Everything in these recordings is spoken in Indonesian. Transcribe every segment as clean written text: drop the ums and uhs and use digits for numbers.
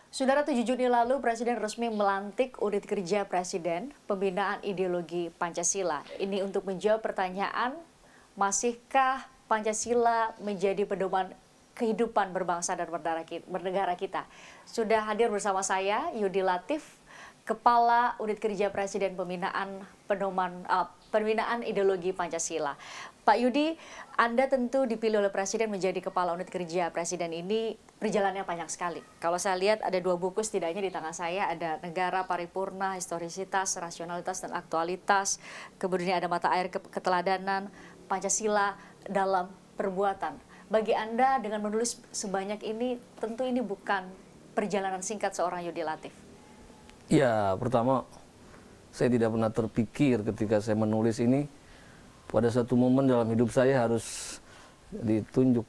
Saudara, 7 Juni lalu Presiden resmi melantik Unit Kerja Presiden Pembinaan Ideologi Pancasila. Ini untuk menjawab pertanyaan, masihkah Pancasila menjadi pedoman kehidupan berbangsa dan bernegara kita? Sudah hadir bersama saya Yudi Latif, Kepala Unit Kerja Presiden Pembinaan Ideologi Pancasila. Pak Yudi, Anda tentu dipilih oleh Presiden menjadi Kepala Unit Kerja Presiden ini perjalanannya panjang sekali. Kalau saya lihat ada 2 buku setidaknya di tangan saya, ada Negara Paripurna, Historisitas, Rasionalitas, dan Aktualitas. Kemudian ada Mata Air Keteladanan, Pancasila dalam Perbuatan. Bagi Anda dengan menulis sebanyak ini, tentu ini bukan perjalanan singkat seorang Yudi Latif. Ya, pertama saya tidak pernah terpikir ketika saya menulis ini, pada satu momen dalam hidup saya harus ditunjuk,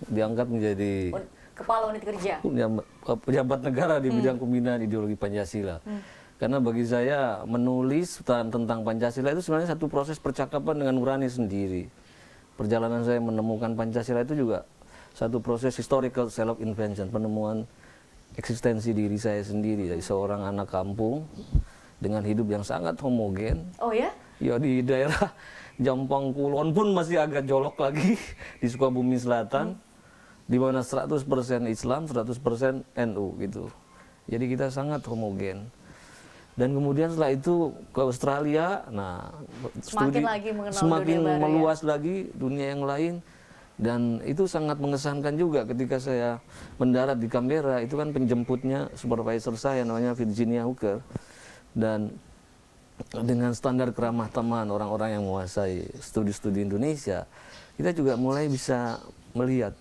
diangkat menjadi Kepala Unit Kerja, pejabat negara di bidang pembinaan ideologi Pancasila. Karena bagi saya menulis tentang Pancasila itu sebenarnya satu proses percakapan dengan nurani sendiri. Perjalanan saya menemukan Pancasila itu juga satu proses historical self-invention, penemuan eksistensi diri saya sendiri dari seorang anak kampung dengan hidup yang sangat homogen. Oh ya? Ya, di daerah Jampang Kulon pun masih agak jolok lagi di Sukabumi Selatan, di mana 100% Islam, 100% NU gitu. Jadi kita sangat homogen. Dan kemudian setelah itu ke Australia, nah semakin meluas lagi dunia yang lain. Dan itu sangat mengesankan juga ketika saya mendarat di Canberra. Itu kan penjemputnya supervisor saya namanya Virginia Hooker. Dan dengan standar keramah tamahan orang-orang yang menguasai studi-studi Indonesia, kita juga mulai bisa melihat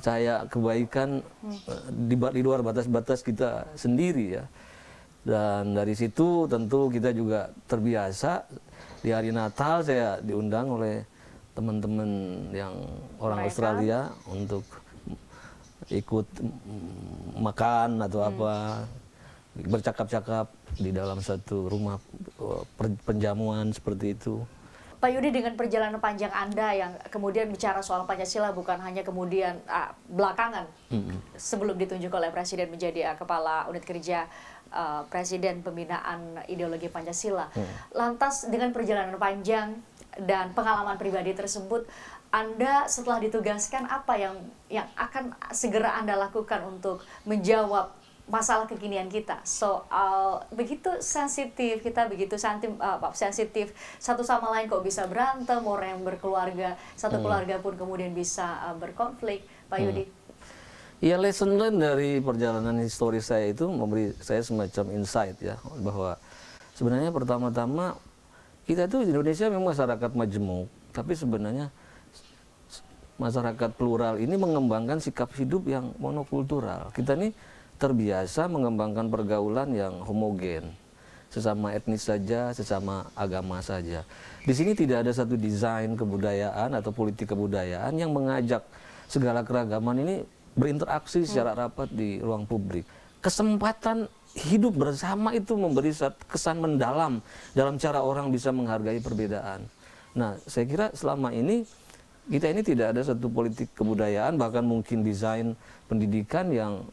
cahaya kebaikan di luar batas-batas kita sendiri ya. Dan dari situ tentu kita juga terbiasa. Di hari Natal saya diundang oleh teman-teman yang orang Australia untuk ikut makan atau apa, bercakap-cakap di dalam satu rumah penjamuan seperti itu. Pak Yudi, dengan perjalanan panjang Anda yang kemudian bicara soal Pancasila bukan hanya kemudian belakangan sebelum ditunjuk oleh Presiden menjadi Kepala Unit Kerja Presiden Pembinaan Ideologi Pancasila. Lantas dengan perjalanan panjang dan pengalaman pribadi tersebut, Anda setelah ditugaskan apa yang akan segera Anda lakukan untuk menjawab masalah kekinian kita? Soal begitu sensitif, kita begitu sensitif satu sama lain, kok bisa berantem, orang yang berkeluarga, satu keluarga pun kemudian bisa berkonflik. Pak Yudi? Ya, lesson learned dari perjalanan historis saya itu memberi saya semacam insight ya, bahwa sebenarnya pertama-tama kita itu di Indonesia memang masyarakat majemuk, tapi sebenarnya masyarakat plural ini mengembangkan sikap hidup yang monokultural. Kita ini terbiasa mengembangkan pergaulan yang homogen, sesama etnis saja, sesama agama saja. Di sini tidak ada satu desain kebudayaan atau politik kebudayaan yang mengajak segala keragaman ini berinteraksi secara rapat di ruang publik. Kesempatan hidup bersama itu memberi kesan mendalam dalam cara orang bisa menghargai perbedaan. Nah, saya kira selama ini kita ini tidak ada satu politik kebudayaan, bahkan mungkin desain pendidikan yang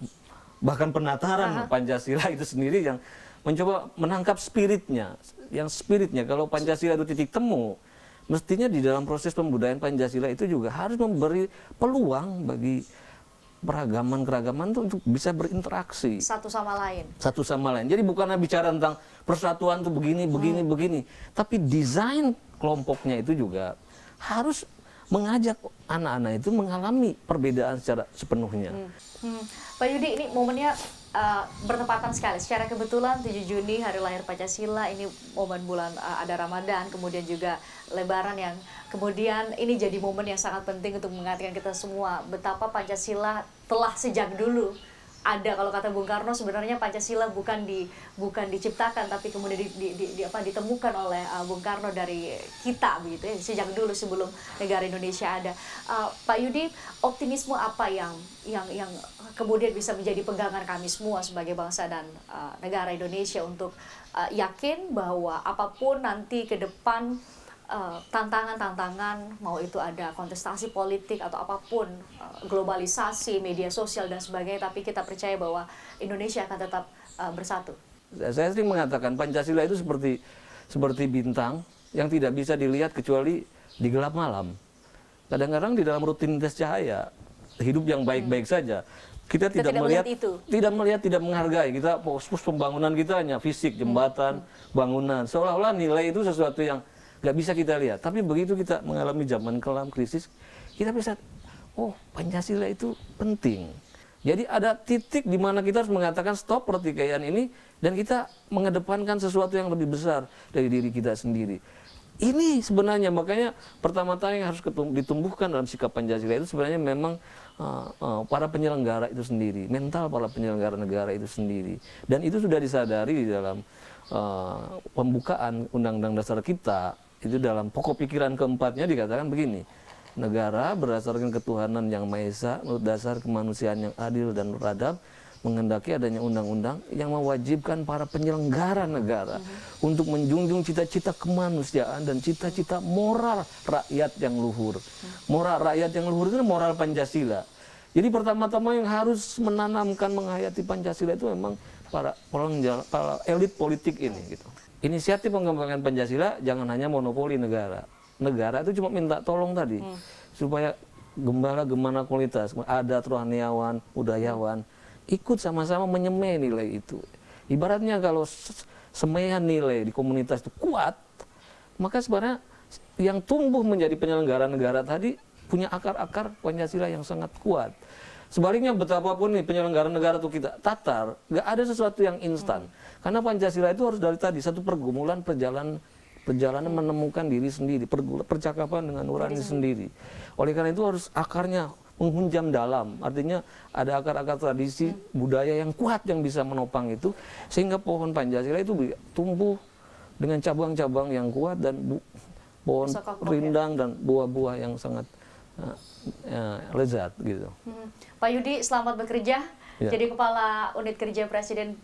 bahkan penataran Pancasila itu sendiri yang mencoba menangkap spiritnya. Yang spiritnya, kalau Pancasila itu titik temu, mestinya di dalam proses pembudayaan Pancasila itu juga harus memberi peluang bagi keragaman itu untuk bisa berinteraksi. Satu sama lain. Satu sama lain. Jadi bukanlah bicara tentang persatuan itu begini. Tapi desain kelompoknya itu juga harus mengajak anak-anak itu mengalami perbedaan secara sepenuhnya. Pak Yudi, ini momennya bertepatan sekali. Secara kebetulan 7 Juni hari lahir Pancasila, ini momen bulan ada Ramadan, kemudian juga Lebaran yang kemudian ini jadi momen yang sangat penting untuk mengingatkan kita semua betapa Pancasila telah sejak dulu ada. Kalau kata Bung Karno, sebenarnya Pancasila bukan diciptakan, tapi kemudian ditemukan oleh Bung Karno dari kita begitu ya, sejak dulu sebelum negara Indonesia ada. Pak Yudi, optimisme apa yang kemudian bisa menjadi pegangan kami semua sebagai bangsa dan negara Indonesia untuk yakin bahwa apapun nanti ke depan tantangan-tantangan, mau itu ada kontestasi politik atau apapun, globalisasi, media sosial dan sebagainya, tapi kita percaya bahwa Indonesia akan tetap bersatu. Saya sering mengatakan Pancasila itu seperti bintang yang tidak bisa dilihat kecuali di gelap malam. Kadang-kadang di dalam rutinitas cahaya, hidup yang baik-baik saja, kita tidak melihat itu. Tidak menghargai. Kita fokus pembangunan kita hanya fisik, jembatan, bangunan. Seolah-olah nilai itu sesuatu yang nggak bisa kita lihat. Tapi begitu kita mengalami zaman kelam, krisis, kita bisa, oh Pancasila itu penting. Jadi ada titik di mana kita harus mengatakan stop pertikaian ini dan kita mengedepankan sesuatu yang lebih besar dari diri kita sendiri. Ini sebenarnya makanya pertama-tama yang harus ditumbuhkan dalam sikap Pancasila itu sebenarnya memang para penyelenggara itu sendiri, mental para penyelenggara negara itu sendiri. Dan itu sudah disadari di dalam pembukaan Undang-Undang Dasar kita, itu dalam pokok pikiran keempatnya dikatakan begini, negara berdasarkan ketuhanan yang Maha Esa, menurut dasar kemanusiaan yang adil dan beradab, menghendaki adanya undang-undang yang mewajibkan para penyelenggara negara untuk menjunjung cita-cita kemanusiaan dan cita-cita moral rakyat yang luhur. Moral rakyat yang luhur itu moral Pancasila. Jadi pertama-tama yang harus menanamkan, menghayati Pancasila itu memang para elit politik ini. Gitu. Inisiatif pengembangan Pancasila jangan hanya monopoli negara. Negara itu cuma minta tolong tadi supaya gembala-gemana kualitas, adat, rohaniawan, budayawan ikut sama-sama menyemai nilai itu. Ibaratnya kalau semaian nilai di komunitas itu kuat, maka sebenarnya yang tumbuh menjadi penyelenggara negara tadi punya akar-akar Pancasila yang sangat kuat. Sebaliknya betapapun nih penyelenggara negara itu kita tatar, nggak ada sesuatu yang instan. Karena Pancasila itu harus dari tadi satu pergumulan perjalanan menemukan diri sendiri, percakapan dengan nurani sendiri. Oleh karena itu harus akarnya menghunjam dalam, artinya ada akar-akar tradisi budaya yang kuat yang bisa menopang itu, sehingga pohon Pancasila itu tumbuh dengan cabang-cabang yang kuat dan pohon rindang dan buah-buah yang sangat lezat gitu. Pak Yudi, selamat bekerja. Jadi Kepala Unit Kerja Presiden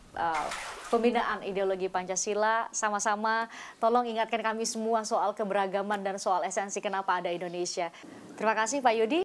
Pembinaan Ideologi Pancasila. Sama-sama tolong ingatkan kami semua soal keberagaman dan soal esensi kenapa ada Indonesia. Terima kasih Pak Yudi.